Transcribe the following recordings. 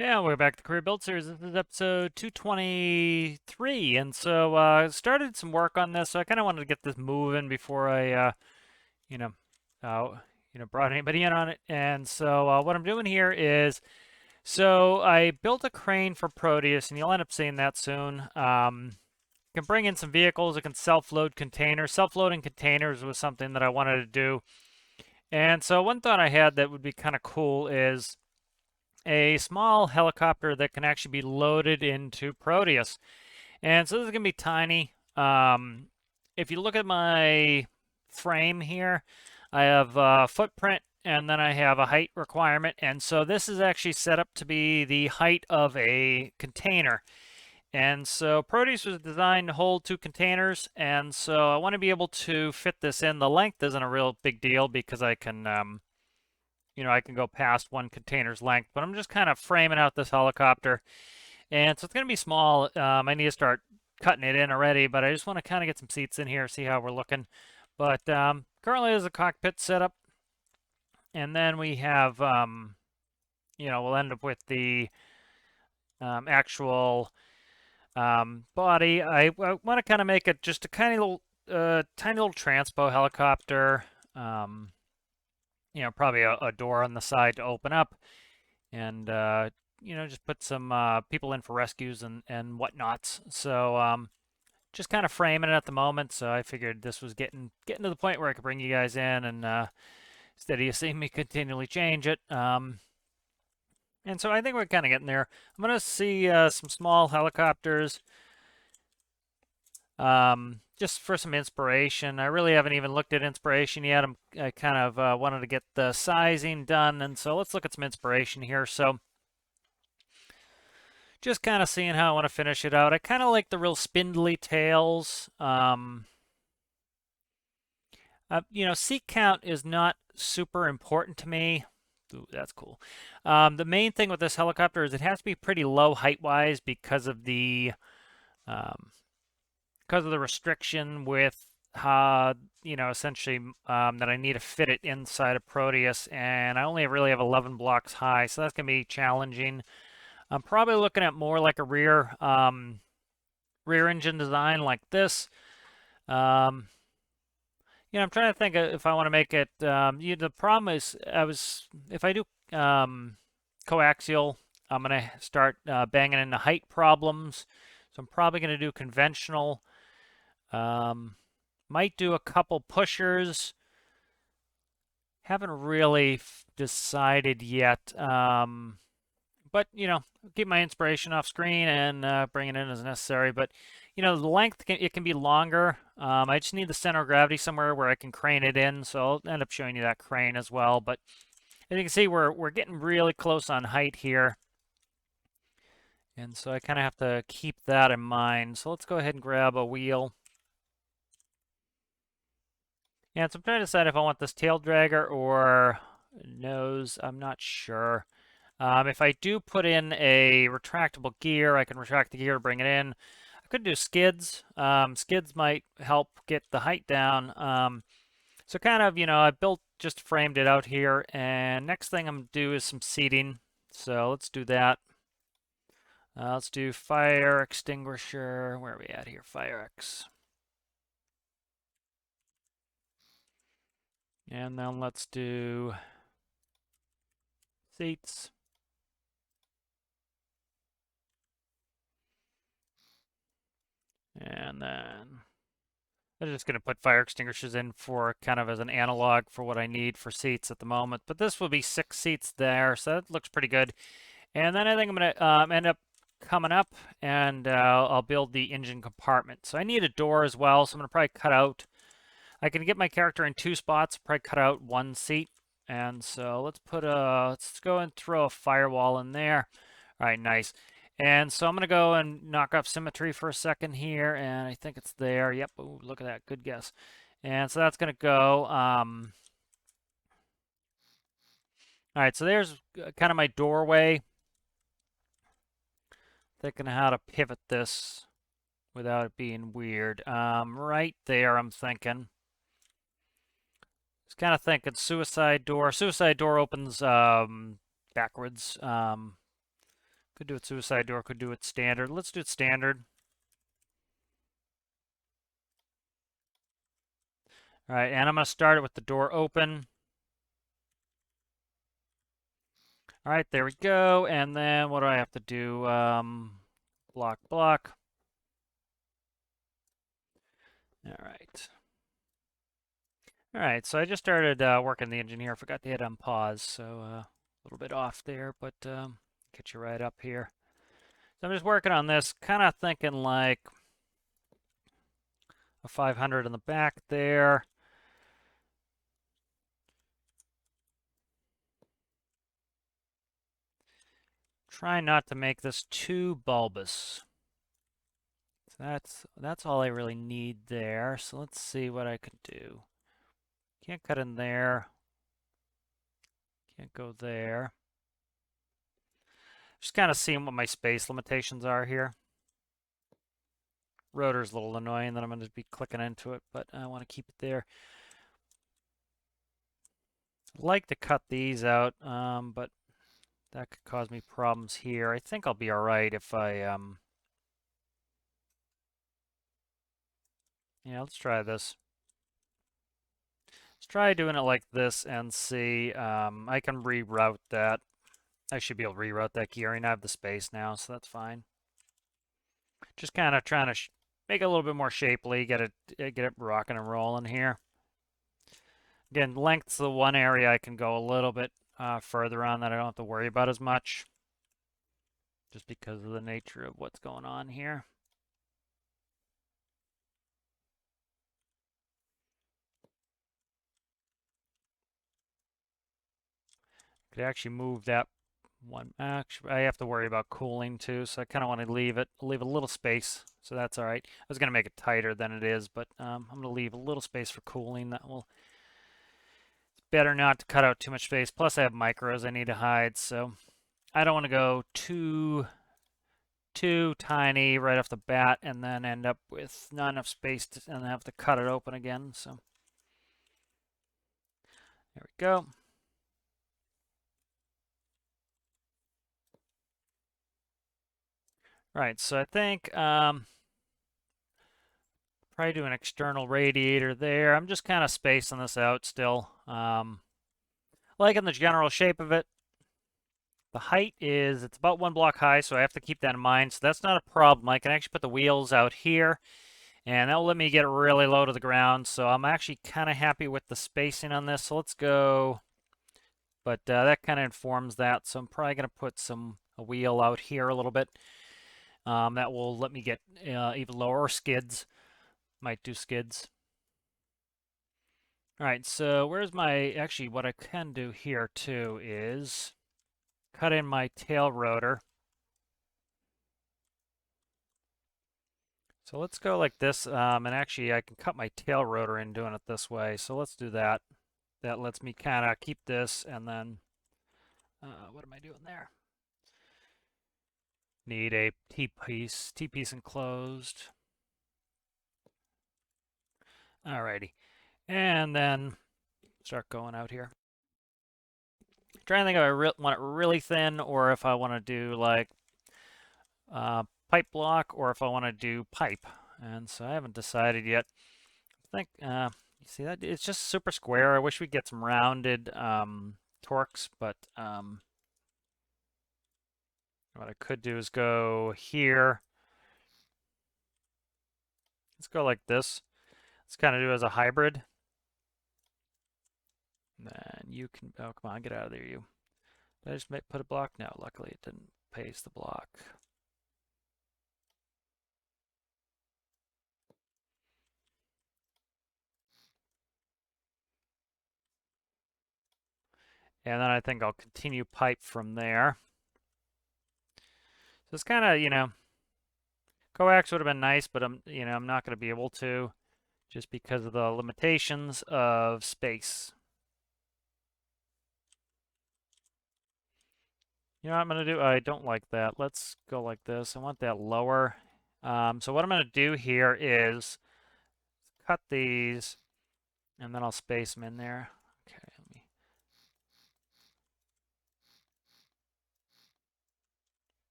Yeah, we're back to the Career Build Series. This is episode 223, and so started some work on this. So I kind of wanted to get this moving before you know, uh, brought anybody in on it. And so what I'm doing here is, so I built a crane for Proteus, and you'll end up seeing that soon. It can bring in some vehicles. It can self-load containers. Self-loading containers was something that I wanted to do. And so one thought I had that would be kind of cool is a small helicopter that can actually be loaded into Proteus. And so this is going to be tiny. If you look at my frame here, I have a footprint and then I have a height requirement. And so this is actually set up to be the height of a container. And so Proteus was designed to hold two containers. And so I want to be able to fit this in. The length isn't a real big deal because I can I can go past one container's length, but I'm just kind of framing out this helicopter. And so it's going to be small. I need to start cutting it in already, but I just want to kind of get some seats in here, see how we're looking. But currently there's a cockpit setup. And then we have, we'll end up with the actual body. I want to kind of make it just a tiny little transpo helicopter. Probably a door on the side to open up, and just put some people in for rescues and whatnots. So just kind of framing it at the moment. So I figured this was getting to the point where I could bring you guys in, and instead of you seeing me continually change it. And so I think we're kind of getting there. I'm gonna see some small helicopters. Just for some inspiration. I really haven't even looked at inspiration yet. I kind of wanted to get the sizing done, and so let's look at some inspiration here. So just kind of seeing how I want to finish it out. I kind of like the real spindly tails. Seat count is not super important to me. Ooh, that's cool. The main thing with this helicopter is it has to be pretty low height-wise because of the restriction with essentially that I need to fit it inside of Proteus, and I only really have 11 blocks high, so that's gonna be challenging. I'm probably looking at more like a rear engine design like this. I'm trying to think if I want to make it. The problem is, if I do coaxial, I'm gonna start banging into height problems. So I'm probably gonna do conventional. Might do a couple pushers. Haven't really decided yet. But keep my inspiration off screen and bring it in as necessary. But the length it can be longer. I just need the center of gravity somewhere where I can crane it in. So I'll end up showing you that crane as well. But as you can see, we're getting really close on height here. And so I kind of have to keep that in mind. So let's go ahead and grab a wheel. And so I'm trying to decide if I want this tail dragger or nose. I'm not sure. If I do put in a retractable gear, I can retract the gear to bring it in. I could do skids. Skids might help get the height down. So kind of, I just framed it out here. And next thing I'm going to do is some seating. So let's do that. Let's do fire extinguisher. Where are we at here? Fire X. And then let's do seats. And then I'm just going to put fire extinguishers in for kind of as an analog for what I need for seats at the moment. But this will be 6 seats there, so that looks pretty good. And then I think I'm going to end up coming up and I'll build the engine compartment. So I need a door as well, so I'm going to probably cut out. I can get my character in 2 spots, probably cut out 1 seat. And so let's go and throw a firewall in there. All right, nice. And so I'm going to go and knock off symmetry for a second here, and I think it's there. Yep, ooh, look at that, good guess. And so that's going to go. All right, so there's kind of my doorway. Thinking how to pivot this without it being weird. Right there, I'm thinking. Just kind of thinking suicide door. Suicide door opens backwards. Could do it suicide door, could do it standard. Let's do it standard. All right, and I'm going to start it with the door open. All right, there we go. And then what do I have to do? Block, block. All right. All right, so I just started working the engine here. I forgot to hit on pause, so a little bit off there, but get you right up here. So I'm just working on this, kind of thinking like a 500 in the back there. Try not to make this too bulbous. So that's all I really need there. So let's see what I can do. Can't cut in there. Can't go there. Just kind of seeing what my space limitations are here. Rotor's a little annoying that I'm going to be clicking into it, but I want to keep it there. I'd like to cut these out, but that could cause me problems here. I think I'll be all right if I, yeah, let's try this. Let's try doing it like this and see. I can reroute that. I should be able to reroute that gearing. I have the space now, so that's fine. Just kind of trying to make it a little bit more shapely, get it rocking and rolling here. Again, length's the one area I can go a little bit further on that I don't have to worry about as much, just because of the nature of what's going on here. Could actually move that one. Actually, I have to worry about cooling too, so I kind of want to leave a little space, so that's all right. I was going to make it tighter than it is, but I'm going to leave a little space for cooling. That will. It's better not to cut out too much space. Plus, I have micros I need to hide, so I don't want to go too tiny right off the bat and then end up with not enough space and have to cut it open again. So there we go. Right, so I think probably do an external radiator there. I'm just kind of spacing this out still. Liking the general shape of it. The height is, it's about 1 block high, so I have to keep that in mind. So that's not a problem. I can actually put the wheels out here, and that will let me get it really low to the ground. So I'm actually kind of happy with the spacing on this. So let's go, but that kind of informs that. So I'm probably going to put a wheel out here a little bit. That will let me get even lower, or skids. Might do skids. All right, so where's my, actually what I can do here too is cut in my tail rotor. So let's go like this, and actually I can cut my tail rotor in doing it this way. So let's do that. That lets me kind of keep this, and then, what am I doing there? Need a T-piece enclosed. Alrighty, and then start going out here. Trying to think if I want it really thin, or if I want to do like pipe block, or if I want to do pipe. And so I haven't decided yet. I think, you see that? It's just super square. I wish we'd get some rounded torques, but what I could do is go here. Let's go like this. Let's kind of do it as a hybrid. And then you can, oh, come on, get out of there, you. Did I just put a block? No, luckily it didn't paste the block. And then I think I'll continue pipe from there. So it's kind of, coax would have been nice, but I'm not going to be able to just because of the limitations of space. You know what I'm going to do? I don't like that. Let's go like this. I want that lower. So what I'm going to do here is cut these, and then I'll space them in there. Okay, let me.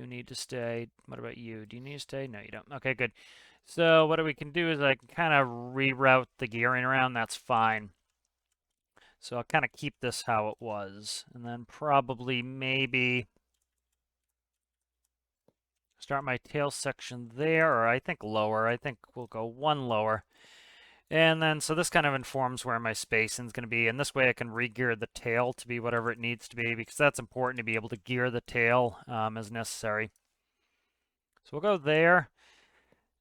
need to stay. What about you? Do you need to stay? No, you don't. Okay, good. So what we can do is I can kind of reroute the gearing around. That's fine. So I'll kind of keep this how it was. And then probably maybe start my tail section there, or I think lower. I think we'll go one lower. And then, so this kind of informs where my spacing's going to be. And this way I can re-gear the tail to be whatever it needs to be, because that's important to be able to gear the tail as necessary. So we'll go there.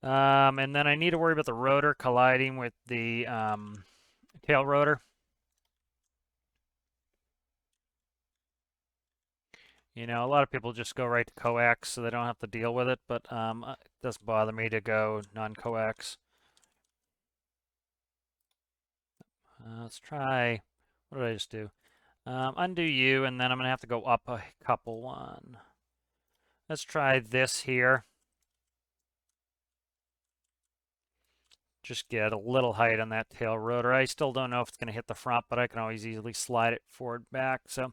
And then I need to worry about the rotor colliding with the tail rotor. You know, a lot of people just go right to coax so they don't have to deal with it, but it doesn't bother me to go non-coax. Let's try, what did I just do? Undo you, and then I'm going to have to go up a couple. One. Let's try this here. Just get a little height on that tail rotor. I still don't know if it's going to hit the front, but I can always easily slide it forward back. So,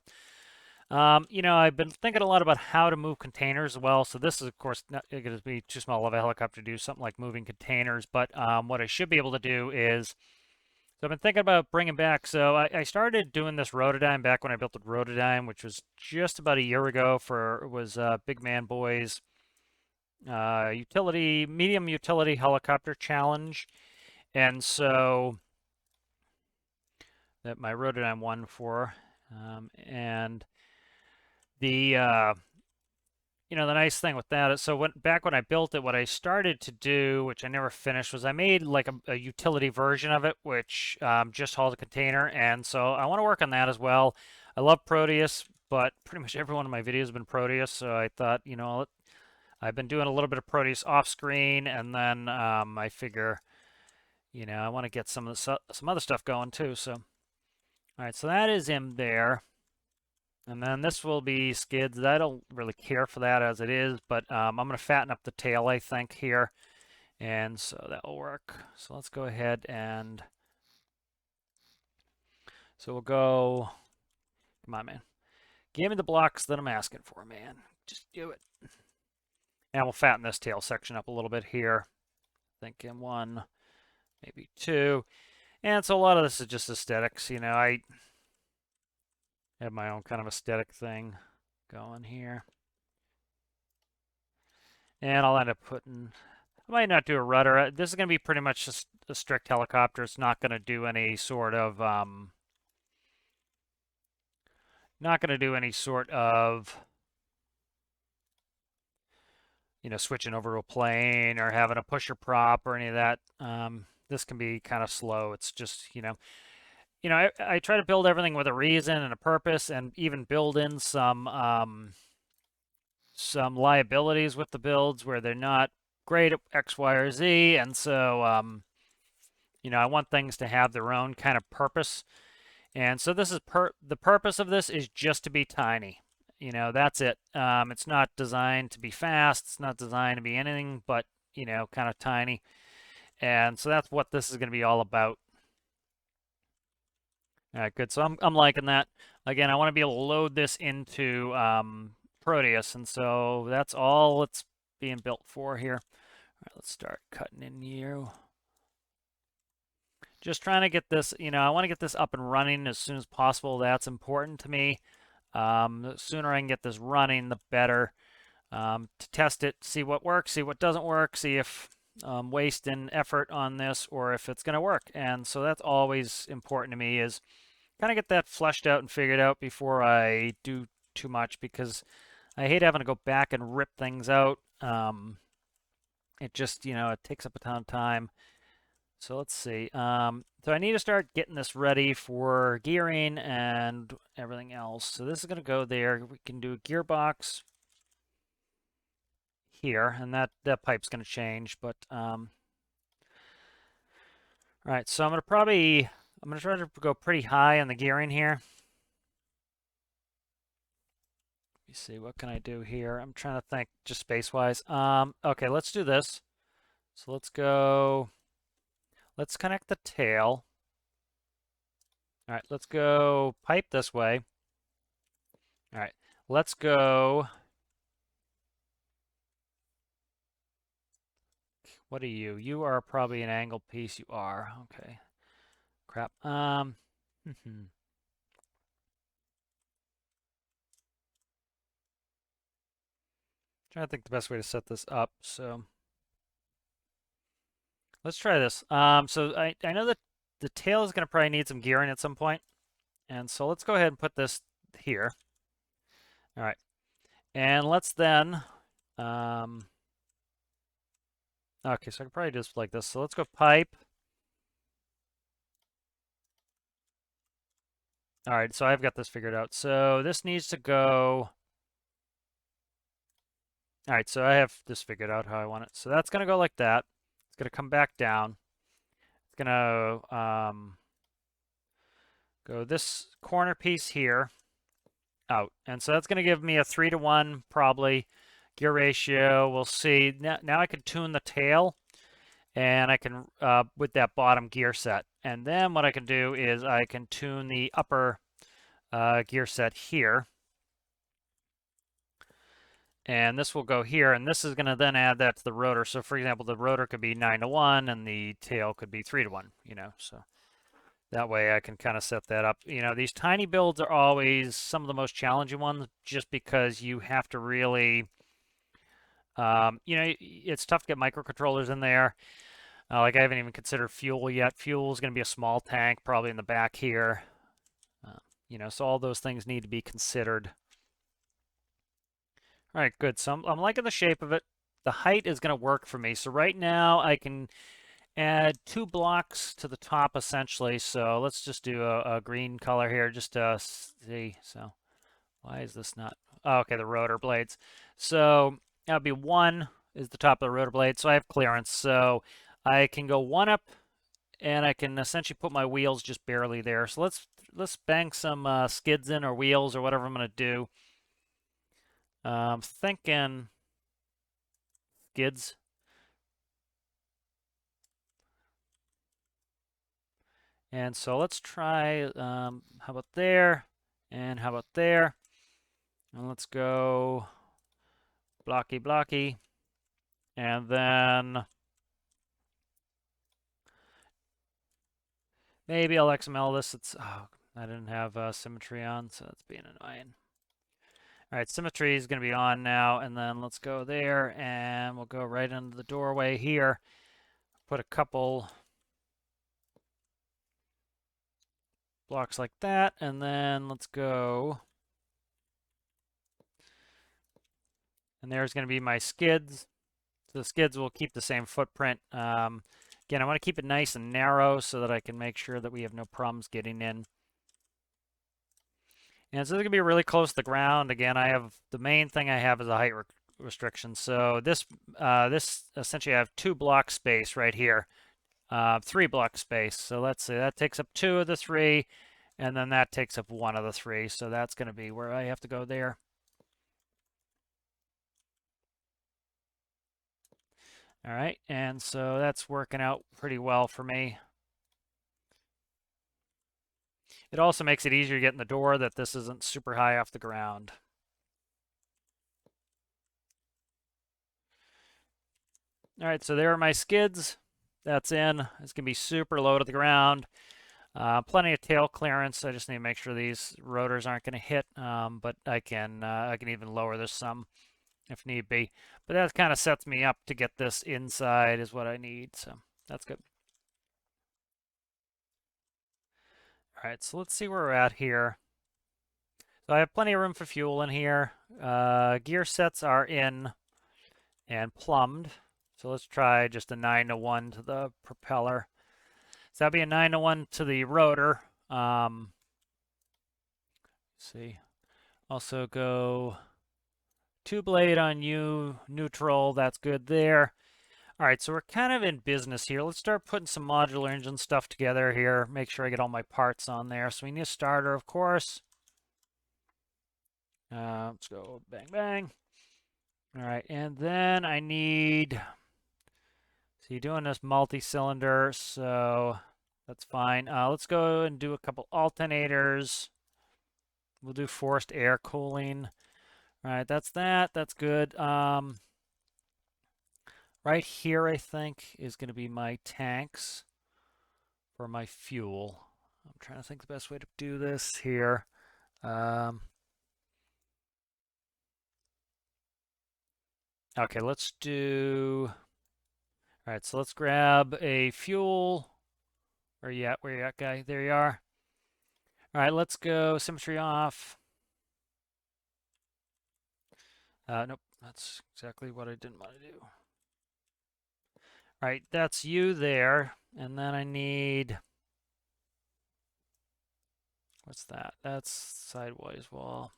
you know, I've been thinking a lot about how to move containers as well. So this is, of course, not going to be too small of a helicopter to do something like moving containers. But what I should be able to do is, so I've been thinking about bringing back, so I started doing this Rotodyne back when I built the Rotodyne, which was just about a year ago for, it was Big Man Boy's medium utility helicopter challenge. And so that my Rotodyne won for, and the you know, the nice thing with that is, so back when I built it, what I started to do, which I never finished, was I made like a utility version of it, which just hauled a container. And so I want to work on that as well. I love Proteus, but pretty much every one of my videos has been Proteus. So I thought, you know, I've been doing a little bit of Proteus off screen, and then I figure, you know, I want to get some other stuff going too. So, all right, so that is in there. And then this will be skids. I don't really care for that as it is, but I'm going to fatten up the tail, I think, here. And so that will work. So let's go ahead and... So we'll go... Come on, man. Give me the blocks that I'm asking for, man. Just do it. And we'll fatten this tail section up a little bit here. I think in one, maybe two. And so a lot of this is just aesthetics. You know, I have my own kind of aesthetic thing going here. And I'll end up putting, I might not do a rudder. This is going to be pretty much just a strict helicopter. It's not going to do any sort of, you know, switching over to a plane or having a pusher prop or any of that. This can be kind of slow. It's just, you know, I try to build everything with a reason and a purpose, and even build in some liabilities with the builds where they're not great at X, Y, or Z. And so, you know, I want things to have their own kind of purpose. And so this is the purpose of this is just to be tiny. You know, that's it. It's not designed to be fast. It's not designed to be anything but, you know, kind of tiny. And so that's what this is going to be all about. All right, good. So I'm liking that. Again, I want to be able to load this into Proteus, and so that's all it's being built for here. All right, let's start cutting in here. Just trying to get this, you know, I want to get this up and running as soon as possible. That's important to me. The sooner I can get this running, the better. To test it, see what works, see what doesn't work, see if wasting effort on this or if it's going to work. And so that's always important to me, is kind of get that fleshed out and figured out before I do too much, because I hate having to go back and rip things out. It just, you know, it takes up a ton of time. So let's see. So I need to start getting this ready for gearing and everything else. So this is going to go there. We can do a gearbox here, and that pipe's going to change. But all right, so I'm going to try to go pretty high on the gearing here. Let me see, what can I do here? I'm trying to think just space-wise. Okay, let's do this. So let's connect the tail. All right, let's go pipe this way. All right, let's go What are you? You are probably an angle piece. You are. Okay. Crap. Trying to think the best way to set this up. So let's try this. So I know that the tail is going to probably need some gearing at some point. And so let's go ahead and put this here. All right. And let's then, okay, so I can probably just like this. So let's go pipe. All right, so I've got this figured out. So this needs to go. All right, so I have this figured out how I want it. So that's going to go like that. It's going to come back down. It's going to go this corner piece here out. And so that's going to give me a 3-to-1 probably gear ratio. We'll see. Now I can tune the tail, and I can with that bottom gear set. And then what I can do is I can tune the upper gear set here. And this will go here, and this is going to then add that to the rotor. So for example, the rotor could be 9-to-1 and the tail could be 3-to-1, so that way I can kind of set that up. These tiny builds are always some of the most challenging ones just because you have to really, it's tough to get microcontrollers in there. Like I haven't even considered fuel yet. Fuel is going to be a small tank probably in the back here. So all those things need to be considered. All right, good. So I'm liking the shape of it. The height is going to work for me. So right now I can add 2 blocks to the top essentially. So let's just do a green color here just to see. So why is this not? Oh, okay, the rotor blades. So that would be 1 is the top of the rotor blade. So I have clearance. So I can go 1 up and I can essentially put my wheels just barely there. So let's bang some skids in or wheels or whatever I'm going to do. Thinking skids. And so let's try, how about there? And how about there? And let's go blocky, blocky. And then maybe I'll XML this. Oh, I didn't have symmetry on, so that's being annoying. All right, symmetry is going to be on now. And then let's go there, and we'll go right into the doorway here. Put a couple blocks like that, and then let's go. And there's going to be my skids. So the skids will keep the same footprint. Again, I want to keep it nice and narrow so that I can make sure that we have no problems getting in. And so they're going to be really close to the ground. Again, the main thing I have is a height restriction. So this essentially I have 2 block space right here, 3 block space. So let's say that takes up 2 of the 3, and then that takes up 1 of the 3. So that's going to be where I have to go there. All right, and so that's working out pretty well for me. It also makes it easier to get in the door that this isn't super high off the ground. All right, so there are my skids. That's in. It's going to be super low to the ground. Plenty of tail clearance. I just need to make sure these rotors aren't going to hit, but I can even lower this some if need be. But that kind of sets me up to get this inside is what I need, so that's good. All right, so let's see where we're at here. So I have plenty of room for fuel in here. Gear sets are in and plumbed. So let's try just a 9-to-1 to the propeller. So that'd be a 9-to-1 to the rotor. Let's see. Also go 2 blade on U, neutral. That's good there. All right, so we're kind of in business here. Let's start putting some modular engine stuff together here. Make sure I get all my parts on there. So we need a starter, of course. Let's go bang, bang. All right, and then I need, so you're doing this multi-cylinder, so that's fine. Let's go and do a couple alternators. We'll do forced air cooling. All right, that's that. That's good. Right here, I think, is going to be my tanks for my fuel. I'm trying to think the best way to do this here. Okay, let's do... All right, so let's grab a fuel. Where you at? Where you at, guy? There you are. All right, let's go symmetry off. Nope, that's exactly what I didn't want to do. All right, that's you there. And then I need... What's that? That's sideways wall.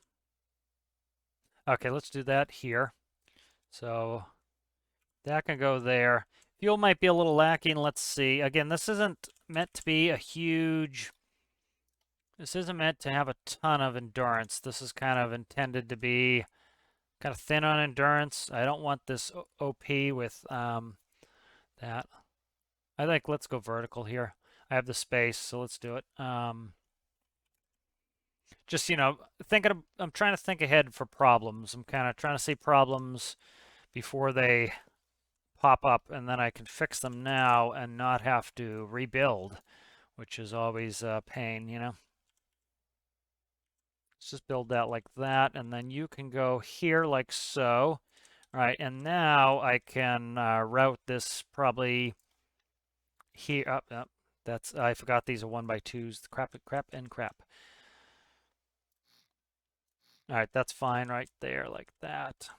Okay, let's do that here. So that can go there. Fuel might be a little lacking. Let's see. Again, this isn't meant to be a huge... This isn't meant to have a ton of endurance. This is kind of intended to be kind of thin on endurance. I don't want this OP with that. I think let's go vertical here. I have the space, so let's do it. Just, I'm trying to think ahead for problems. I'm kind of trying to see problems before they pop up, and then I can fix them now and not have to rebuild, which is always a pain, Let's just build that like that, and then you can go here like so. All right, and now I can route this probably here. That's I forgot these are 1x2s. Crap, crap, and crap. All right, that's fine right there like that.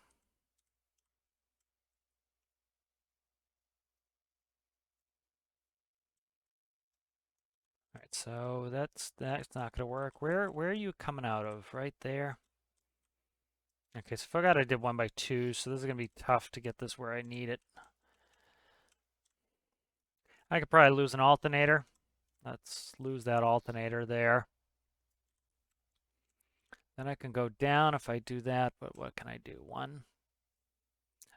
All right, so that's not gonna work. Where are you coming out of? Right there. Okay, so I forgot I did 1x2, so this is gonna be tough to get this where I need it. I could probably lose an alternator. Let's lose that alternator there. Then I can go down if I do that, but what can I do? One.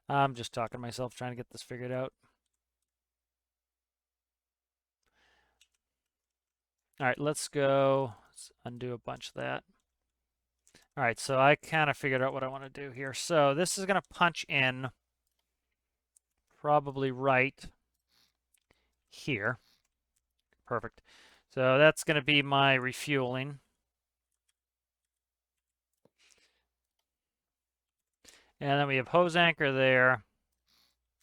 I'm just talking to myself, trying to get this figured out. All right, let's go. Let's undo a bunch of that. All right, so I kind of figured out what I want to do here. So this is going to punch in probably right here. Perfect. So that's going to be my refueling. And then we have hose anchor there.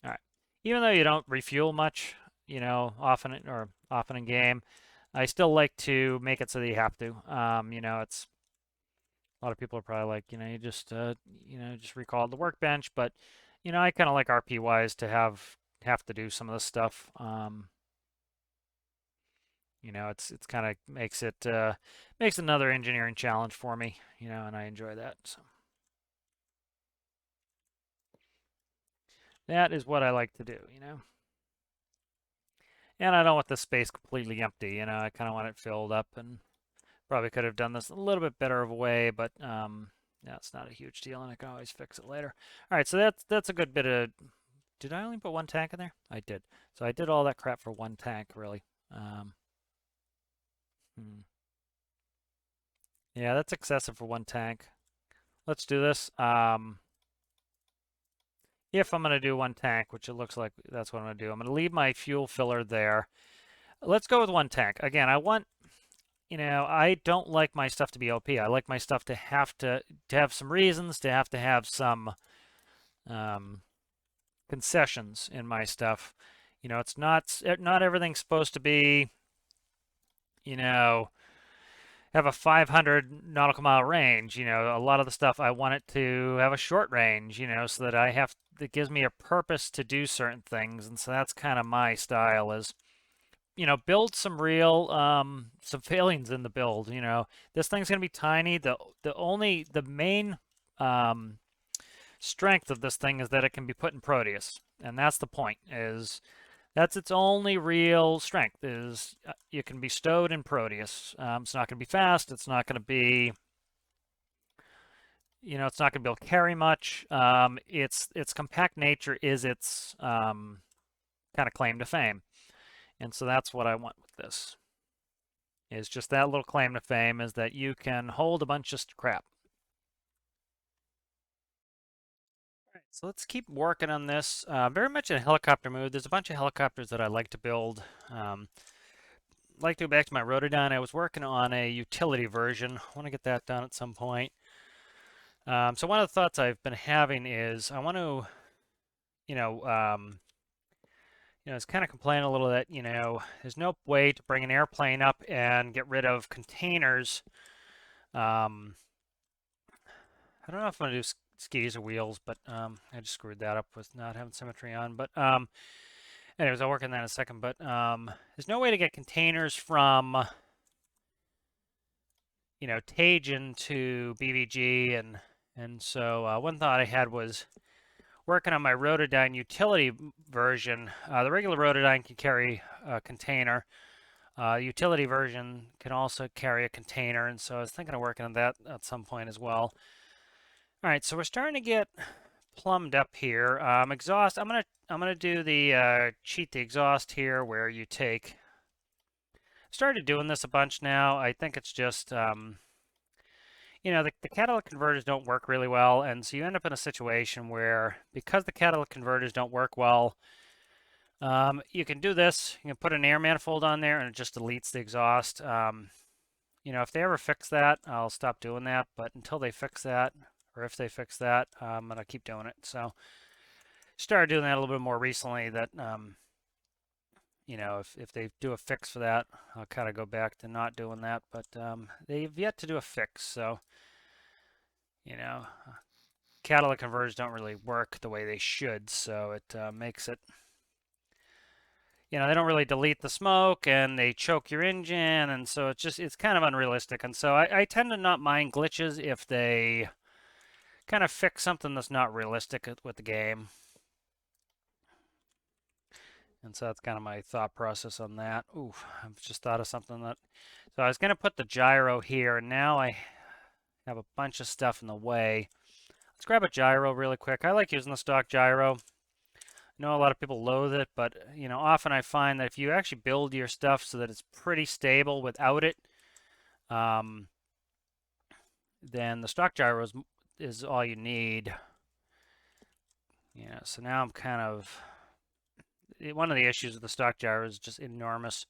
All right. Even though you don't refuel much, often in game, I still like to make it so that you have to. It's a lot of people are probably like, you just recall the workbench, but I kind of like RP wise to have to do some of this stuff. It's kind of makes another engineering challenge for me, and I enjoy that. So that is what I like to do. And I don't want the space completely empty, I kind of want it filled up, and probably could have done this a little bit better of a way, but yeah, it's not a huge deal, and I can always fix it later. All right, so that's a good bit of... Did I only put one tank in there? I did. So I did all that crap for one tank, really. Yeah, that's excessive for one tank. Let's do this. If I'm going to do one tank, which it looks like that's what I'm going to do, I'm going to leave my fuel filler there. Let's go with one tank. Again, I don't like my stuff to be OP. I like my stuff to have some reasons, to have some concessions in my stuff. It's not everything's supposed to be, have a 500 nautical mile range. A lot of the stuff I want it to have a short range, so that it gives me a purpose to do certain things. And so that's kind of my style is, build some real, some failings in the build. This thing's going to be tiny. The main strength of this thing is that it can be put in Proteus. And that's the point, that's its only real strength, is it can be stowed in Proteus. It's not going to be fast. It's not going to be, it's not going to be able to carry much. Its compact nature is its kind of claim to fame. And so that's what I want with this, is just that little claim to fame, is that you can hold a bunch of crap. So let's keep working on this. Very much in a helicopter mood. There's a bunch of helicopters that I like to build. Like to go back to my Rotodyne. I was working on a utility version. I want to get that done at some point. So one of the thoughts I've been having is I want to, you know, it's kind of complaining a little that, there's no way to bring an airplane up and get rid of containers. I don't know if I'm going to do skis or wheels, but I just screwed that up with not having symmetry on. But anyways, I'll work on that in a second. But there's no way to get containers from, Tajan to BVG. And so one thought I had was working on my Rotodyne utility version. The regular Rotodyne can carry a container. Utility version can also carry a container, and so I was thinking of working on that at some point as well. All right, so we're starting to get plumbed up here. Exhaust. I'm gonna do the cheat the exhaust here, where you take. Started doing this a bunch now. I think it's just the catalytic converters don't work really well, and so you end up in a situation where because the catalytic converters don't work well, you can do this. You can put an air manifold on there, and it just deletes the exhaust. If they ever fix that, I'll stop doing that. But until they fix that, or if they fix that, I'm gonna keep doing it. So started doing that a little bit more recently. That if they do a fix for that, I'll kind of go back to not doing that. But they've yet to do a fix. So catalytic converters don't really work the way they should. So it makes it. They don't really delete the smoke and they choke your engine, and so it's kind of unrealistic. And so I tend to not mind glitches if they kind of fix something that's not realistic with the game. And so that's kind of my thought process on that. Ooh, I've just thought of something that. So I was going to put the gyro here, and now I have a bunch of stuff in the way. Let's grab a gyro really quick. I like using the stock gyro. I know a lot of people loathe it, but often I find that if you actually build your stuff so that it's pretty stable without it, then the stock gyro is all you need. So now I'm kind of one of the issues with the stock gyro is just enormous.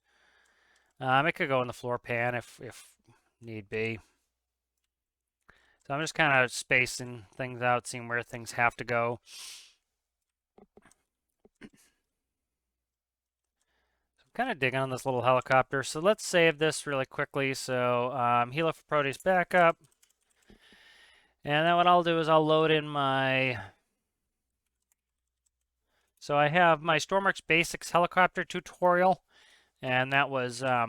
It could go in the floor pan if need be. So I'm just kind of spacing things out, seeing where things have to go. Kind of digging on this little helicopter. So let's save this really quickly. So Helo for Proteus backup. And then what I'll do is I'll load in my... So I have my Stormworks Basics helicopter tutorial. And that was, that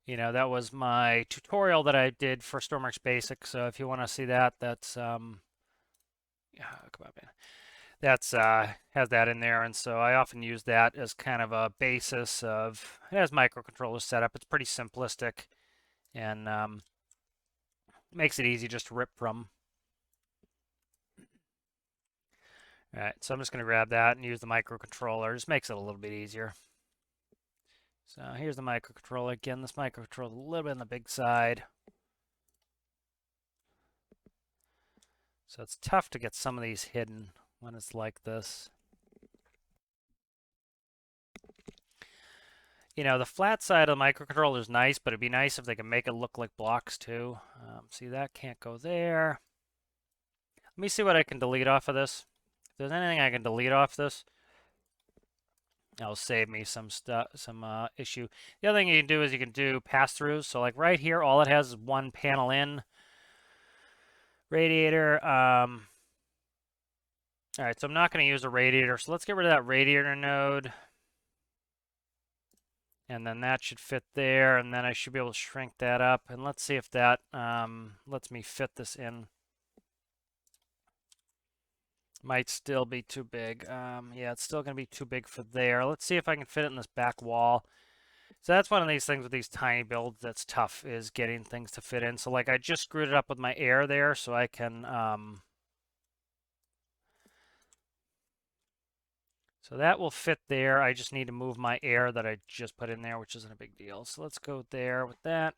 was my tutorial that I did for Stormworks Basics. So if you want to see that, that's, yeah, come on, man. That's has that in there, and so I often use that as kind of a basis of it has microcontroller setup. It's pretty simplistic, and makes it easy just to rip from. All right, so I'm just going to grab that and use the microcontroller. Just makes it a little bit easier. So here's the microcontroller again. This microcontroller a little bit on the big side, so it's tough to get some of these hidden when it's like this. The flat side of the microcontroller is nice, but it'd be nice if they could make it look like blocks too. See, that can't go there. Let me see what I can delete off of this. If there's anything I can delete off this, that'll save me some stuff, some issue. The other thing you can do is you can do pass-throughs. So like right here, all it has is one panel in. Radiator. All right, so I'm not going to use a radiator. So let's get rid of that radiator node. And then that should fit there. And then I should be able to shrink that up. And let's see if that lets me fit this in. Might still be too big. Yeah, it's still going to be too big for there. Let's see if I can fit it in this back wall. So that's one of these things with these tiny builds that's tough, is getting things to fit in. So like I just screwed it up with my air there, so I can... So that will fit there. I just need to move my air that I just put in there, which isn't a big deal. So let's go there with that.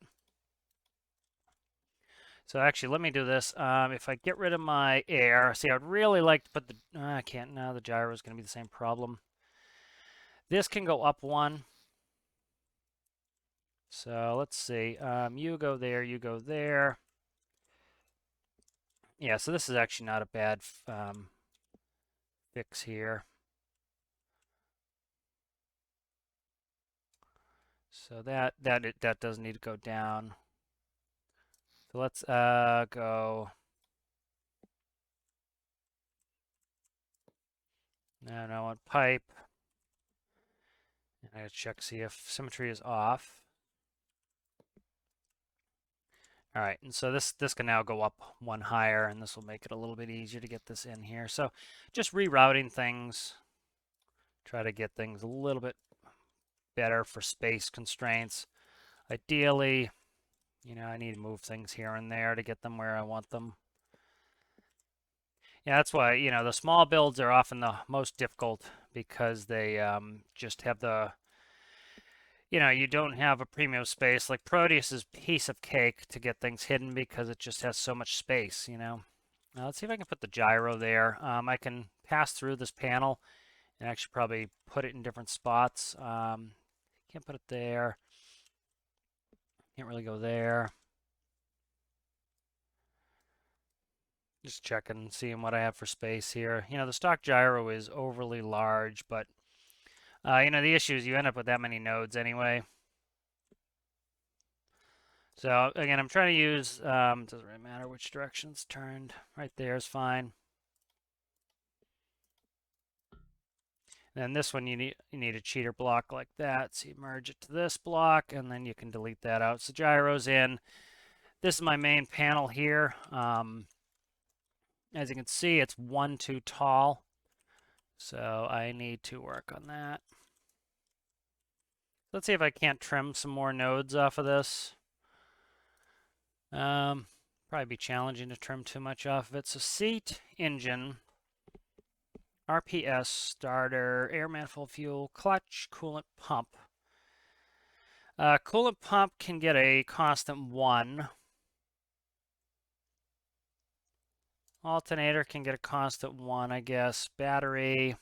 So actually, let me do this. If I get rid of my air, see, I'd really like to put the, I can't now, the gyro is going to be the same problem. This can go up one. So let's see, you go there, you go there. Yeah, so this is actually not a bad fix here. So that does need to go down. So let's go. No, no, on pipe. I gotta check see if symmetry is off. All right, and so this can now go up one higher, and this will make it a little bit easier to get this in here. So just rerouting things, try to get things a little bit better for space constraints. Ideally, you know, I need to move things here and there to get them where I want them. Yeah, that's why, you know, the small builds are often the most difficult because they just have the, you know, you don't have a premium space. Like Proteus is piece of cake to get things hidden because it just has so much space, you know. Now let's see if I can put the gyro there. I can pass through this panel and actually probably put it in different spots. Can't put it there. Can't really go there. Just checking, seeing what I have for space here. You know, the stock gyro is overly large, but you know, the issue is you end up with that many nodes anyway. So again, I'm trying to use, doesn't really matter which direction it's turned. Right there is fine. And then this one, you need a cheater block like that. So you merge it to this block, and then you can delete that out. So gyro's in. This is my main panel here. As you can see, it's one too tall. So I need to work on that. Let's see if I can't trim some more nodes off of this. Probably be challenging to trim too much off of it. So seat, engine, RPS, starter, air manifold, fuel, clutch, coolant pump. Coolant pump can get a constant 1. Alternator can get a constant 1, I guess. Battery,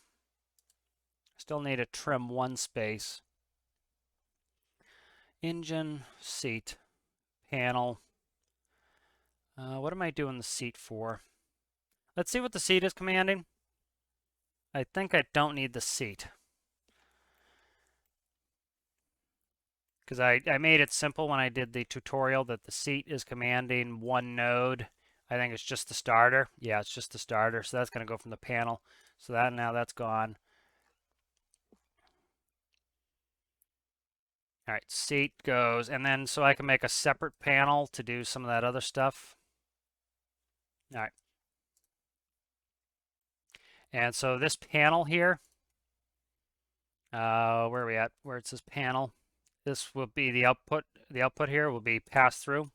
still need to trim 1 space. Engine, seat, panel. What am I doing the seat for? Let's see what the seat is commanding. I think I don't need the seat. Because I made it simple when I did the tutorial that the seat is commanding 1 node. I think it's just the starter. Yeah, it's just the starter. So that's going to go from the panel. So that now that's gone. All right, seat goes. And then so I can make a separate panel to do some of that other stuff. All right. And so this panel here, where are we at? Where it says panel. This will be the output. The output here will be pass through.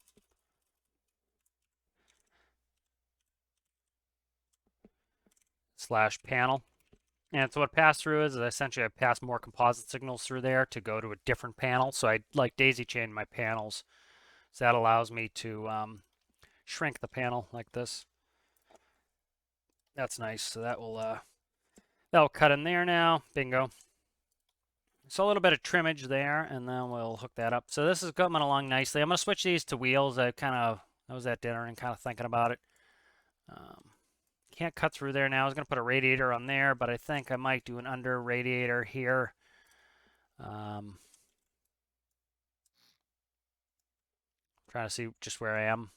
Slash panel. And so what pass through is essentially I pass more composite signals through there to go to a different panel. So I like daisy chain my panels. So that allows me to shrink the panel like this. That's nice. So that'll cut in there now. Bingo. So a little bit of trimmage there, and then we'll hook that up. So this is coming along nicely. I'm going to switch these to wheels. I was at dinner and kind of thinking about it. Can't cut through there now. I was going to put a radiator on there, but I think I might do an under radiator here. Trying to see just where I am.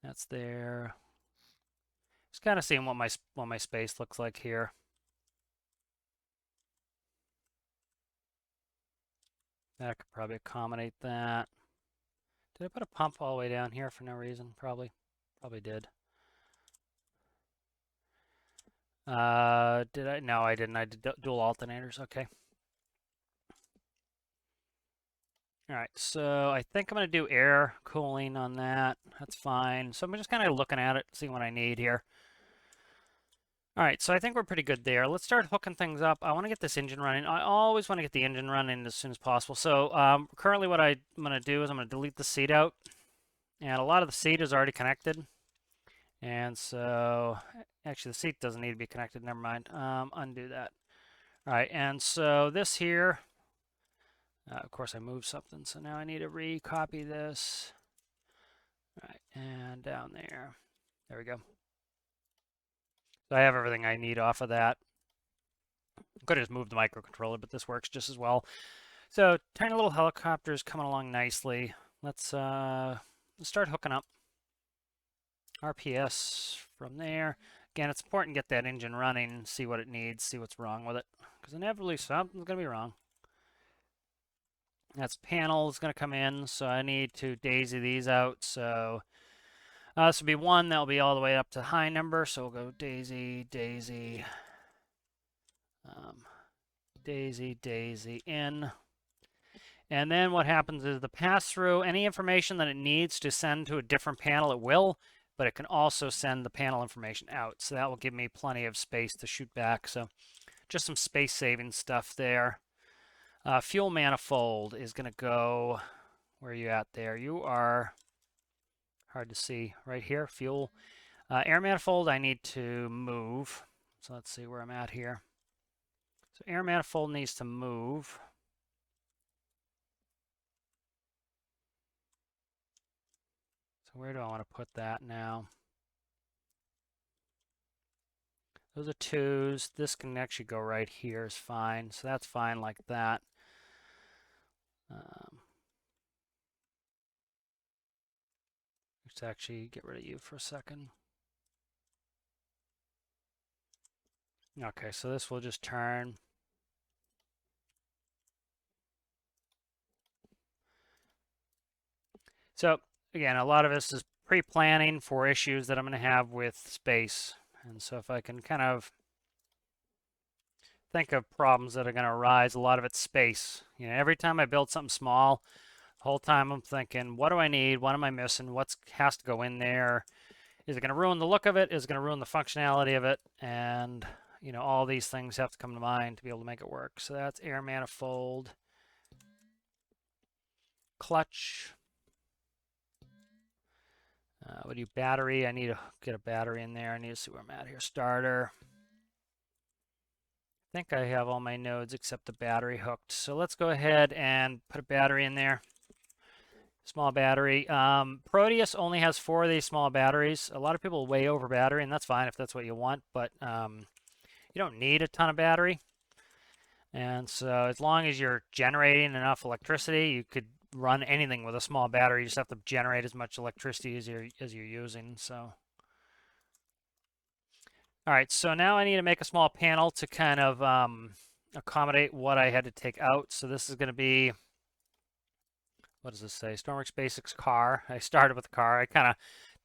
That's there. Just kind of seeing what my space looks like here. That could probably accommodate that. Did I put a pump all the way down here for no reason? Probably did. Did I? No, I didn't. I did dual alternators. Okay. All right, so I think I'm going to do air cooling on that. That's fine. So I'm just kind of looking at it, seeing what I need here. All right, so I think we're pretty good there. Let's start hooking things up. I want to get this engine running. I always want to get the engine running as soon as possible. So currently what I'm going to do is I'm going to delete the seat out. And a lot of the seat is already connected. And so, actually the seat doesn't need to be connected. Never mind. Undo that. All right, and so this here, of course I moved something. So now I need to recopy this. All right, and down there. There we go. So I have everything I need off of that. I could have just moved the microcontroller, but this works just as well. So tiny little helicopters coming along nicely. Let's start hooking up RPS from there. Again, it's important to get that engine running, see what it needs, see what's wrong with it, because inevitably something's going to be wrong. That's panel is going to come in, so I need to daisy these out. So this will be one that will be all the way up to high number. So we'll go daisy, daisy, daisy, daisy in. And then what happens is the pass-through, any information that it needs to send to a different panel, it will, but it can also send the panel information out. So that will give me plenty of space to shoot back. So just some space-saving stuff there. Fuel manifold is going to go, where are you at there? You are, hard to see, right here, fuel. Air manifold I need to move. So let's see where I'm at here. So air manifold needs to move. So where do I want to put that now? Those are twos. This can actually go right here is fine. So that's fine like that. Let's actually get rid of you for a second. Okay, so this will just turn. So again, a lot of this is pre-planning for issues that I'm going to have with space. And so if I can kind of think of problems that are going to arise, a lot of it's space. You know, every time I build something small, the whole time I'm thinking, what do I need? What am I missing? What has to go in there? Is it going to ruin the look of it? Is it going to ruin the functionality of it? And, you know, all these things have to come to mind to be able to make it work. So that's air manifold, clutch. What do you, battery? I need to get a battery in there. I need to see where I'm at here. Starter. I think I have all my nodes except the battery hooked. So let's go ahead and put a battery in there. Small battery. Proteus only has 4 of these small batteries. A lot of people way over battery, and that's fine if that's what you want, but you don't need a ton of battery. And so as long as you're generating enough electricity, you could run anything with a small battery. You just have to generate as much electricity as you're using. So all right, so now I need to make a small panel to kind of accommodate what I had to take out. So this is going to be, what does this say? Stormworks Basics car. I started with the car. I kind of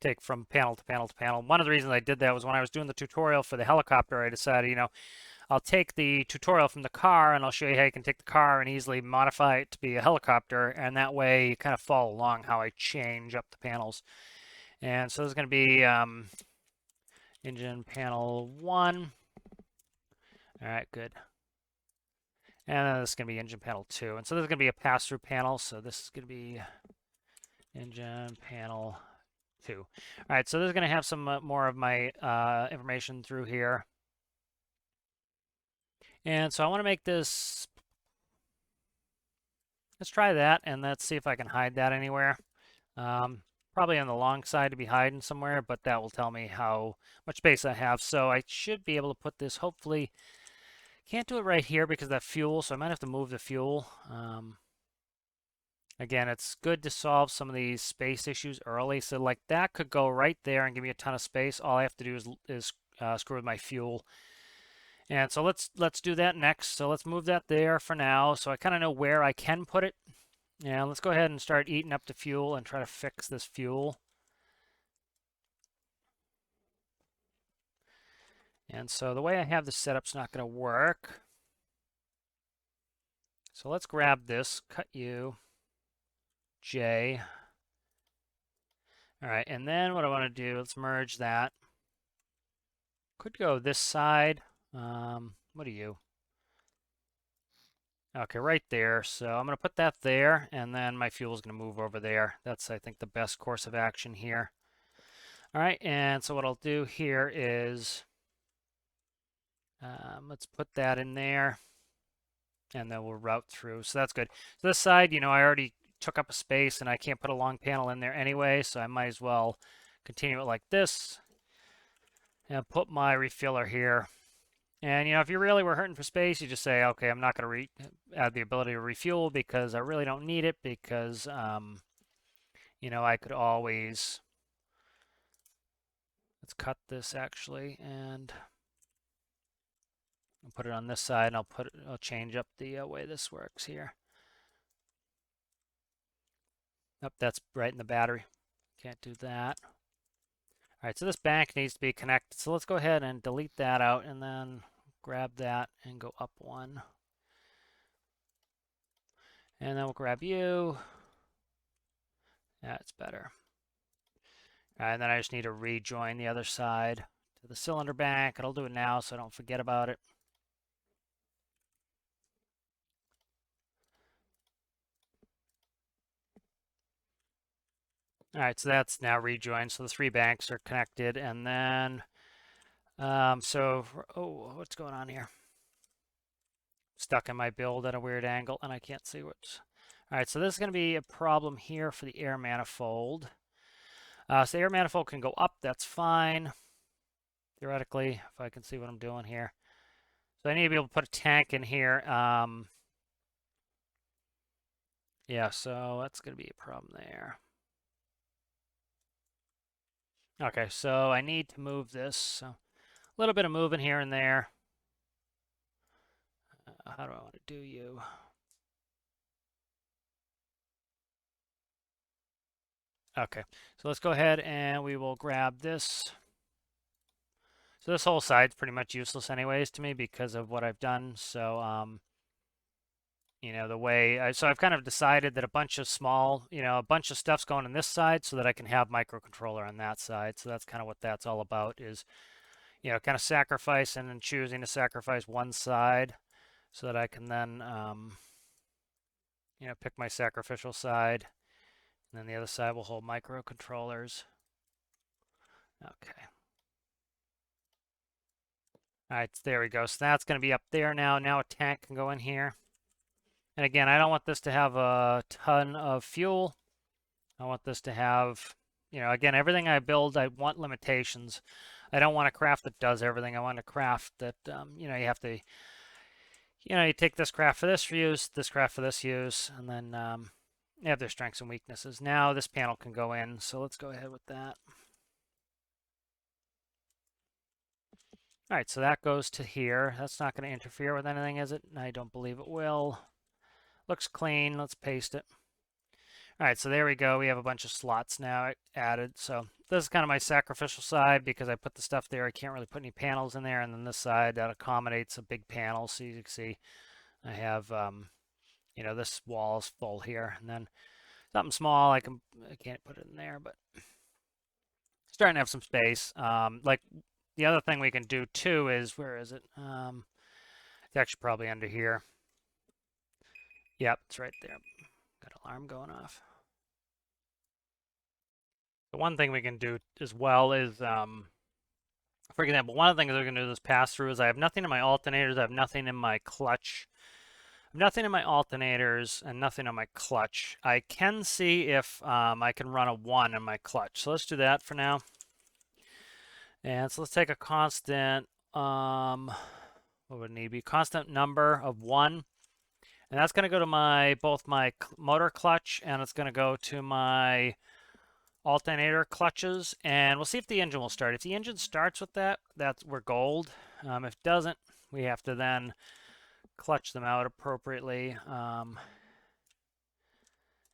take from panel to panel to panel. One of the reasons I did that was when I was doing the tutorial for the helicopter, I decided, you know, I'll take the tutorial from the car and I'll show you how you can take the car and easily modify it to be a helicopter. And that way you kind of follow along how I change up the panels. And so there's going to be engine panel 1. All right, good. And then this is going to be engine panel 2. And so there's going to be a pass-through panel. So this is going to be engine panel 2. All right, so this is going to have some more of my information through here. And so I want to make this, let's try that, and let's see if I can hide that anywhere. Probably on the long side to be hiding somewhere, but that will tell me how much space I have. So I should be able to put this, hopefully, can't do it right here because of that fuel, so I might have to move the fuel. Again, it's good to solve some of these space issues early. So like that could go right there and give me a ton of space. All I have to do is screw with my fuel. And so let's do that next. So let's move that there for now. So I kind of know where I can put it. And let's go ahead and start eating up the fuel and try to fix this fuel. And so the way I have this set up is not going to work. So let's grab this, cut U, J. All right, and then what I want to do, let's merge that. Could go this side. What are you? Okay, right there. So I'm going to put that there, and then my fuel is going to move over there. That's, I think, the best course of action here. All right, and so what I'll do here is let's put that in there, and then we'll route through. So that's good. So this side, I already took up a space, and I can't put a long panel in there anyway, so I might as well continue it like this and put my refiller here. And, if you really were hurting for space, you just say, okay, I'm not going to add the ability to refuel because I really don't need it because, I could always, let's cut this actually and I'll put it on this side and I'll change up the way this works here. Nope, that's right in the battery. Can't do that. All right, so this bank needs to be connected. So let's go ahead and delete that out and then grab that and go up one. And then we'll grab you. That's better. All right, and then I just need to rejoin the other side to the cylinder bank. I'll do it now so I don't forget about it. All right, so that's now rejoined. So the three banks are connected. And then, what's going on here? Stuck in my build at a weird angle, and I can't see what's... All right, so this is going to be a problem here for the air manifold. So the air manifold can go up. That's fine, theoretically, if I can see what I'm doing here. So I need to be able to put a tank in here. Yeah, so that's going to be a problem there. Okay, so I need to move this. So a little bit of moving here and there. How do I want to do you? Okay, so let's go ahead and we will grab this. So this whole side's pretty much useless anyways to me because of what I've done. So, so I've kind of decided that a bunch of stuff's going on this side so that I can have microcontroller on that side. So that's kind of what that's all about is, kind of sacrificing and choosing to sacrifice one side so that I can then, pick my sacrificial side. And then the other side will hold microcontrollers. Okay. All right, there we go. So that's going to be up there now. Now a tank can go in here. And again, I don't want this to have a ton of fuel. I want this to have, again, everything I build, I want limitations. I don't want a craft that does everything. I want a craft that, you have to, you take this craft for this use, this craft for this use, and then they have their strengths and weaknesses. Now this panel can go in, so let's go ahead with that. All right, so that goes to here. That's not going to interfere with anything, is it? I don't believe it will. Looks clean. Let's paste it. All right, so there we go. We have a bunch of slots now added. So this is kind of my sacrificial side because I put the stuff there. I can't really put any panels in there. And then this side, that accommodates a big panel. So you can see I have, this wall is full here. And then something small, I can't put it in there, but starting to have some space. Like the other thing we can do too is, where is it? It's actually probably under here. Yep, it's right there. Got an alarm going off. The one thing we can do as well is, for example, one of the things we're going to do this pass through is I have nothing in my alternators, I have nothing in my clutch. I have nothing in my alternators and nothing on my clutch. I can see if I can run a 1 in my clutch. So let's do that for now. And so let's take a constant, what would it need to be? Constant number of 1. And that's going to go to both my motor clutch and it's going to go to my alternator clutches. And we'll see if the engine will start. If the engine starts with that, we're gold. If it doesn't, we have to then clutch them out appropriately.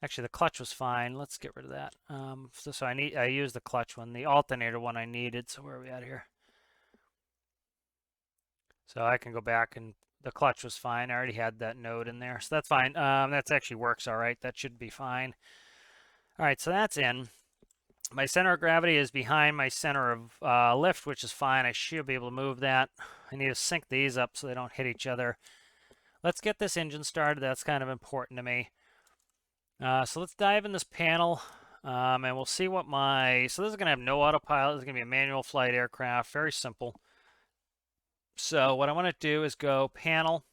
Actually, the clutch was fine. Let's get rid of that. So I used the clutch one. The alternator one I needed. So where are we at here? So I can go back and the clutch was fine. I already had that node in there. So that's fine. That actually works all right. That should be fine. All right, so that's in. My center of gravity is behind my center of lift, which is fine. I should be able to move that. I need to sync these up so they don't hit each other. Let's get this engine started. That's kind of important to me. So let's dive in this panel, and we'll see what so this is going to have no autopilot. This is going to be a manual flight aircraft, very simple. So what I want to do is go panel.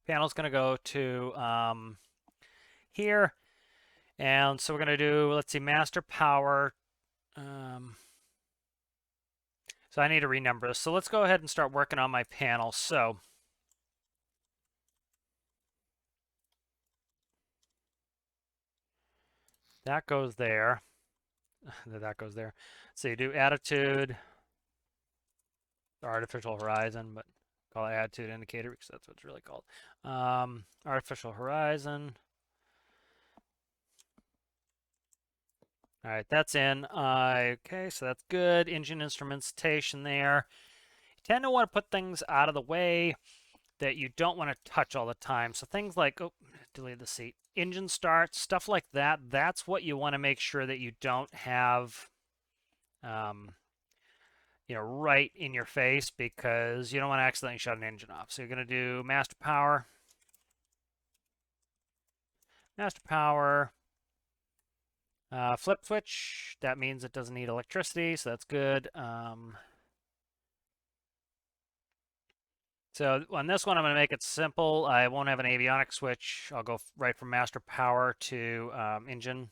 Panel's going to go to here. And so we're going to do, let's see, master power. So I need to renumber this. So let's go ahead and start working on my panel. So that goes there. That goes there. So you do attitude, artificial horizon, but call it attitude indicator because that's what it's really called. Artificial horizon. All right, that's in. Okay, so that's good. Engine instrumentation there. You tend to want to put things out of the way that you don't want to touch all the time. So things like, oh, delete the seat, engine start, stuff like that. That's what you want to make sure that you don't have, right in your face because you don't want to accidentally shut an engine off. So you're going to do master power. Master power. Flip switch, that means it doesn't need electricity, so that's good. So on this one, I'm going to make it simple. I won't have an avionics switch. I'll go right from master power to engine.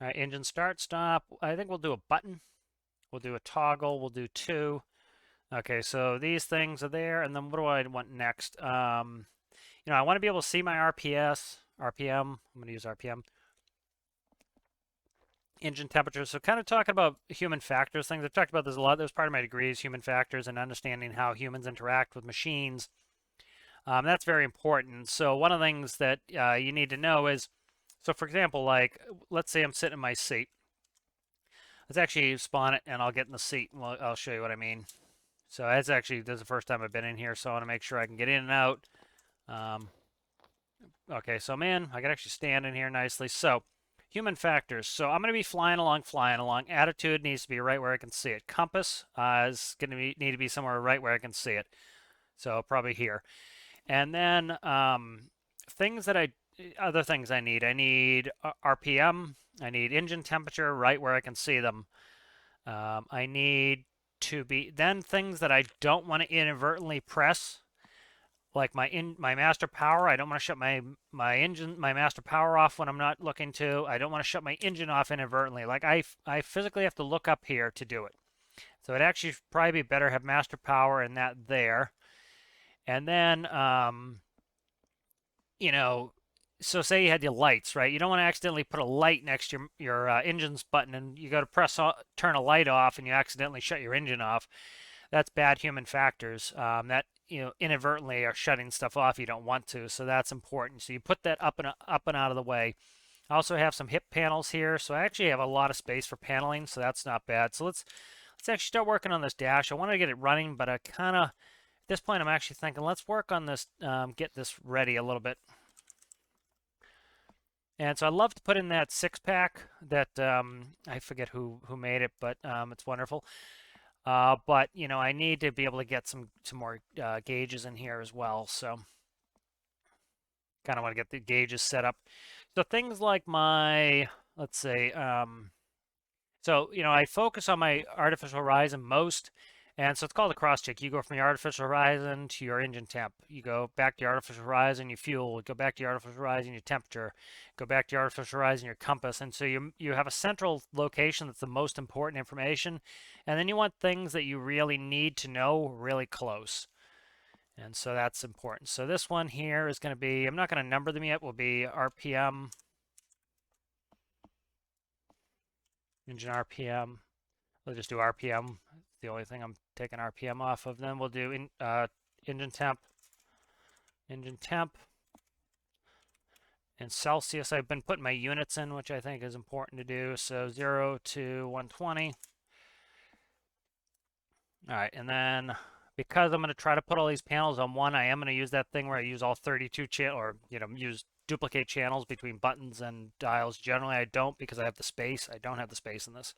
All right, engine start, stop. I think we'll do a button. We'll do a toggle. We'll do 2. Okay, so these things are there, and then what do I want next? I want to be able to see my RPM. I'm going to use RPM. Engine temperature. So kind of talking about human factors things. I've talked about this a lot. That was part of my degree is human factors and understanding how humans interact with machines. That's very important. So one of the things that you need to know is, so for example, like let's say I'm sitting in my seat. Let's actually spawn it and I'll get in the seat and I'll show you what I mean. So this is the first time I've been in here, so I want to make sure I can get in and out. Okay, so I'm in. I can actually stand in here nicely. So human factors. So I'm going to be flying along. Attitude needs to be right where I can see it. Compass is going to need to be somewhere right where I can see it. So probably here. And then other things I need. I need RPM. I need engine temperature right where I can see them. I need to be then things that I don't want to inadvertently press, like my master power. I don't want to shut my master power off when I'm not looking to. I don't want to shut my engine off inadvertently. Like I physically have to look up here to do it. So it actually probably be better have master power and that there. And then so say you had your lights, right? You don't want to accidentally put a light next to your engine's button and you go to turn a light off and you accidentally shut your engine off. That's bad human factors that inadvertently are shutting stuff off you don't want to. So that's important. So you put that up and out of the way. I also have some hip panels here, so I actually have a lot of space for paneling, so that's not bad. So let's actually start working on this dash. I want to get it running, but I kind of at this point I'm actually thinking let's work on this, get this ready a little bit. And so I love to put in that 6-pack that I forget who made it, but it's wonderful. But I need to be able to get some more gauges in here as well. So kind of want to get the gauges set up. So things like let's say, so I focus on my artificial horizon most. And so it's called a cross check. You go from your artificial horizon to your engine temp. You go back to your artificial horizon, your fuel. Go back to your artificial horizon, your temperature. Go back to your artificial horizon, your compass. And so you have a central location that's the most important information. And then you want things that you really need to know really close. And so that's important. So this one here is going to be, I'm not going to number them yet, will be RPM. Engine RPM. We'll just do RPM. The only thing I'm taking RPM off of. Then we'll do engine temp, in Celsius. I've been putting my units in, which I think is important to do. So 0 to 120. All right, and then because I'm going to try to put all these panels on one, I am going to use that thing where I use all 32 channel, or use duplicate channels between buttons and dials. Generally, I don't because I have the space. I don't have the space in this.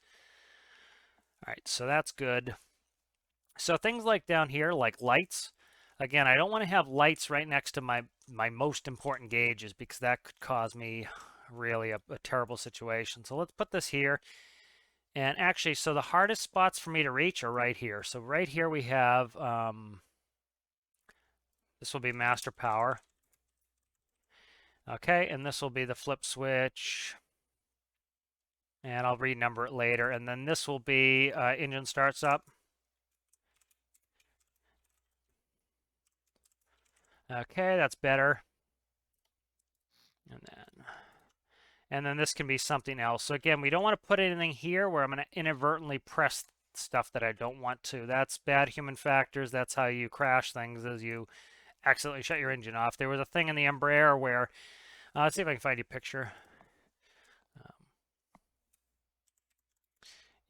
All right, so that's good. So things like down here, like lights. Again, I don't want to have lights right next to my most important gauges because that could cause me really a terrible situation. So let's put this here. And actually, so the hardest spots for me to reach are right here. So right here we have, this will be master power. Okay, and this will be the flip switch. And I'll renumber it later. And then this will be engine starts up. Okay, that's better. And then this can be something else. So again, we don't want to put anything here where I'm going to inadvertently press stuff that I don't want to. That's bad human factors. That's how you crash things, as you accidentally shut your engine off. There was a thing in the Embraer where, let's see if I can find you a picture.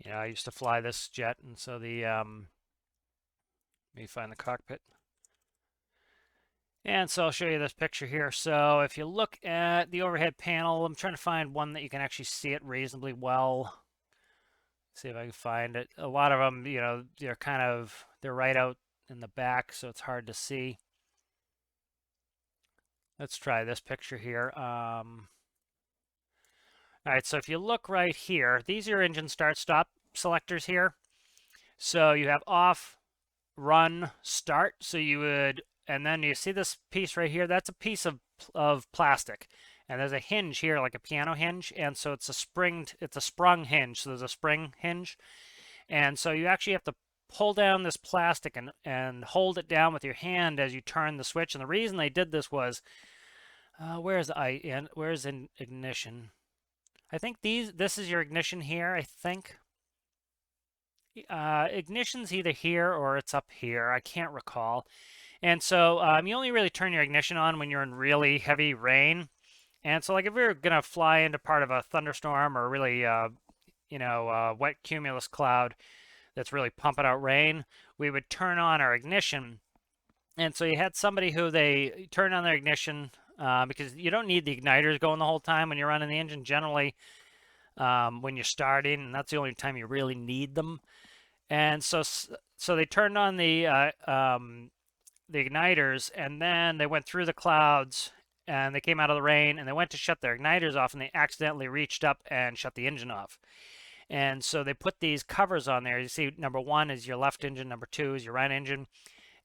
I used to fly this jet, and so the, let me find the cockpit. And so I'll show you this picture here. So if you look at the overhead panel, I'm trying to find one that you can actually see it reasonably well. See if I can find it. A lot of them, they're right out in the back, so it's hard to see. Let's try this picture here. All right, so if you look right here, these are your engine start stop selectors here. So you have off, run, start. So you would, and then you see this piece right here, that's a piece of plastic. And there's a hinge here, like a piano hinge, and so it's a sprung hinge. So there's a spring hinge. And so you actually have to pull down this plastic and hold it down with your hand as you turn the switch. And the reason they did this was, where's ignition? I think this is your ignition here, I think. Ignition's either here or it's up here. I can't recall. And so you only really turn your ignition on when you're in really heavy rain. And so like if we were going to fly into part of a thunderstorm or a really, wet cumulus cloud that's really pumping out rain, we would turn on our ignition. And so you had somebody who they turned on their ignition because you don't need the igniters going the whole time when you're running the engine. Generally, when you're starting, and that's the only time you really need them. And so they turned on the igniters, and then they went through the clouds, and they came out of the rain, and they went to shut their igniters off, and they accidentally reached up and shut the engine off. And so they put these covers on there. You see, number 1 is your left engine, number 2 is your right engine.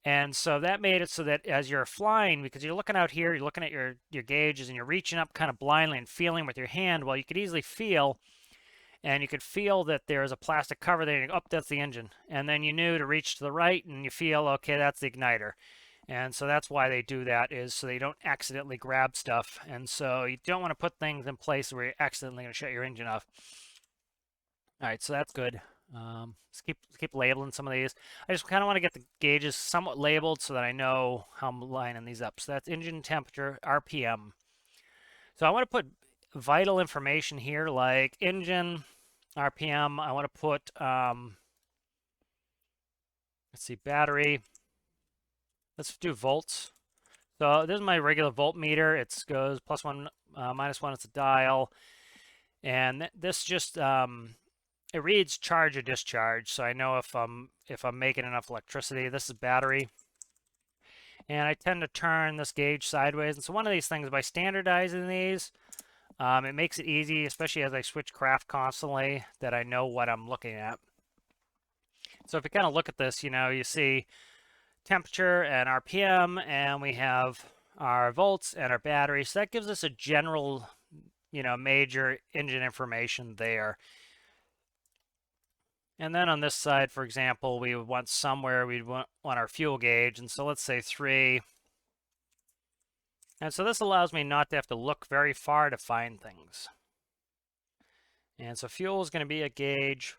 And so that made it so that as you're flying, because you're looking out here, you're looking at your gauges, and you're reaching up kind of blindly and feeling with your hand, well, you could easily feel, and you could feel that there's a plastic cover there, and you go, oh, that's the engine. And then you knew to reach to the right, and you feel, okay, that's the igniter. And so that's why they do that, is so they don't accidentally grab stuff. And so you don't want to put things in place where you're accidentally going to shut your engine off. All right, so that's good. Let's keep labeling some of these. I just kind of want to get the gauges somewhat labeled so that I know how I'm lining these up. So that's engine temperature, RPM. So I want to put vital information here like engine, RPM. I want to put, let's see, battery. Let's do volts. So this is my regular voltmeter. It goes +1, -1. It's a dial. And this just, it reads charge or discharge, so I know if I'm making enough electricity. This is battery, and I tend to turn this gauge sideways. And so one of these things, by standardizing these, it makes it easy, especially as I switch craft constantly, that I know what I'm looking at. So if you kind of look at this, you see temperature and RPM, and we have our volts and our battery. So that gives us a general, major engine information there. And then on this side, for example, we would want somewhere, we'd want our fuel gauge. And so let's say 3. And so this allows me not to have to look very far to find things. And so fuel is going to be a gauge.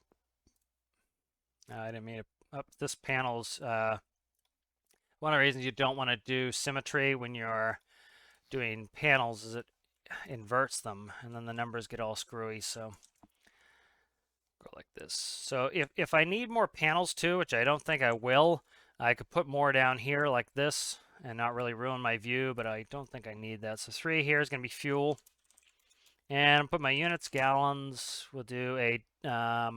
I didn't mean to, this panel's, one of the reasons you don't want to do symmetry when you're doing panels is it inverts them, and then the numbers get all screwy. So go like this. So if I need more panels too, which I don't think I will, I could put more down here like this and not really ruin my view, but I don't think I need that. So 3 here is going to be fuel. And put my units, gallons. We'll do a, I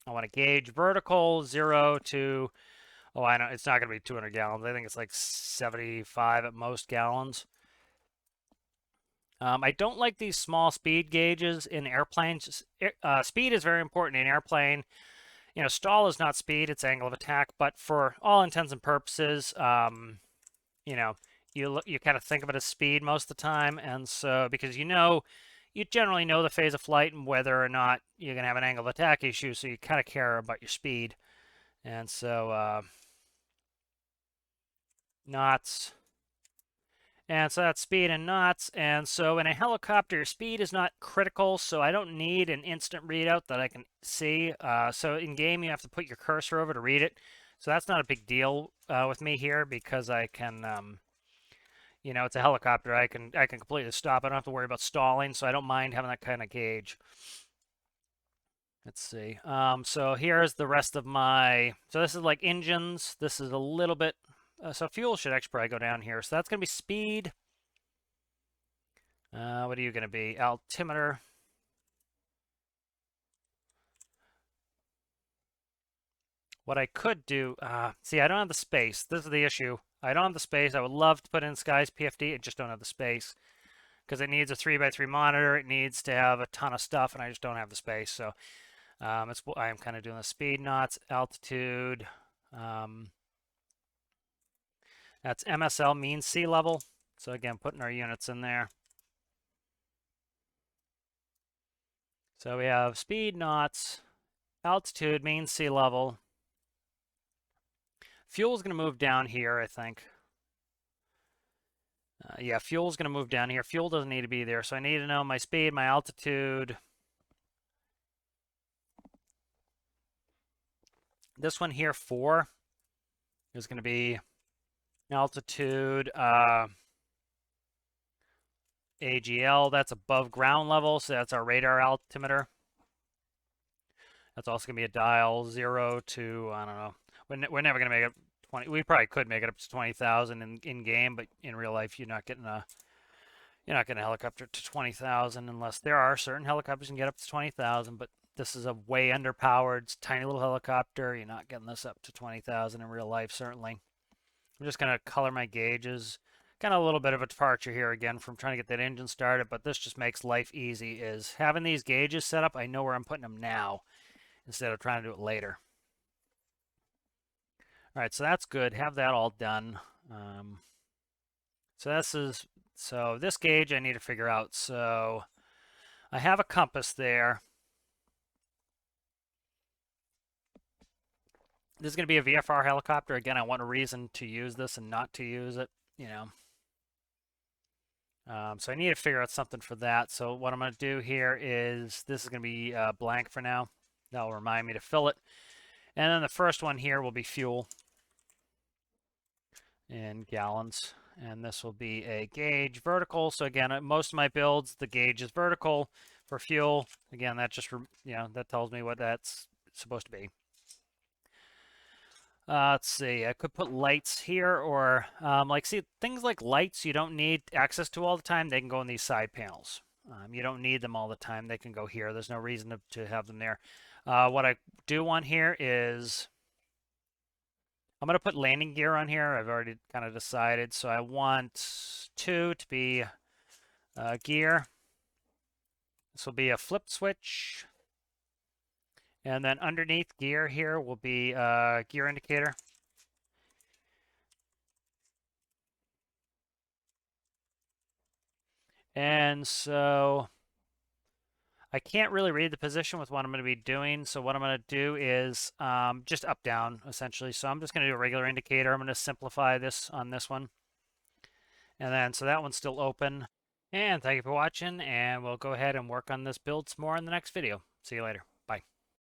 want to gauge vertical 0 to, oh, I know, it's not going to be 200 gallons. I think it's like 75 at most gallons. I don't like these small speed gauges in airplanes. Speed is very important in airplane. You know, stall is not speed, it's angle of attack, but for all intents and purposes, you know, you kind of think of it as speed most of the time, and so because you generally know the phase of flight and whether or not you're going to have an angle of attack issue, so you kind of care about your speed. And so knots. And so that's speed and knots. And so in a helicopter, speed is not critical, so I don't need an instant readout that I can see. So in game, you have to put your cursor over to read it. So that's not a big deal with me here because I can, you know, it's a helicopter. I can completely stop. I don't have to worry about stalling, so I don't mind having that kind of gauge. Let's see. So here's the rest of my. So this is like engines. This is a little bit. So fuel should actually probably go down here. So that's going to be speed. What are you going to be? Altimeter. What I could do, see, I don't have the space. This is the issue. I don't have the space. I would love to put in Sky's PFD. I just don't have the space because it needs a 3x3 monitor. It needs to have a ton of stuff, and I just don't have the space. So I'm kind of doing the speed, knots, altitude. That's MSL, mean sea level. So again, putting our units in there. So we have speed, knots, altitude, mean sea level. Fuel's going to move down here, I think. Yeah, fuel's going to move down here. Fuel doesn't need to be there, so I need to know my speed, my altitude. This one here, 4, is going to be altitude, AGL. That's above ground level, so that's our radar altimeter. That's also going to be a dial 0 to, I don't know. We're never going to make it 20. We probably could make it up to 20,000 in game, but in real life, you're not getting a helicopter to 20,000 unless there are certain helicopters can get up to 20,000, but this is a way underpowered, tiny little helicopter. You're not getting this up to 20,000 in real life, certainly. I'm just going to color my gauges. Kind of a little bit of a departure here again from trying to get that engine started, but this just makes life easy, is having these gauges set up, I know where I'm putting them now instead of trying to do it later. All right, so that's good. Have that all done. So this gauge I need to figure out. So I have a compass there. This is going to be a VFR helicopter. Again, I want a reason to use this and not to use it, you know. So I need to figure out something for that. So what I'm going to do here is, this is going to be blank for now. That'll remind me to fill it. And then the first one here will be fuel in gallons. And this will be a gauge vertical. So again, most of my builds, the gauge is vertical for fuel. Again, that just, that tells me what that's supposed to be. Let's see, I could put lights here, or see, things like lights you don't need access to all the time. They can go in these side panels. You don't need them all the time. They can go here. There's no reason to have them there. What I do want here is, I'm going to put landing gear on here. I've already kind of decided. So I want 2 to be gear. This will be a flip switch. And then underneath gear here will be a gear indicator. And so I can't really read the position with what I'm going to be doing. So what I'm going to do is just up, down, essentially. So I'm just going to do a regular indicator. I'm going to simplify this on this one. And then, so that one's still open. And thank you for watching. And we'll go ahead and work on this build some more in the next video. See you later.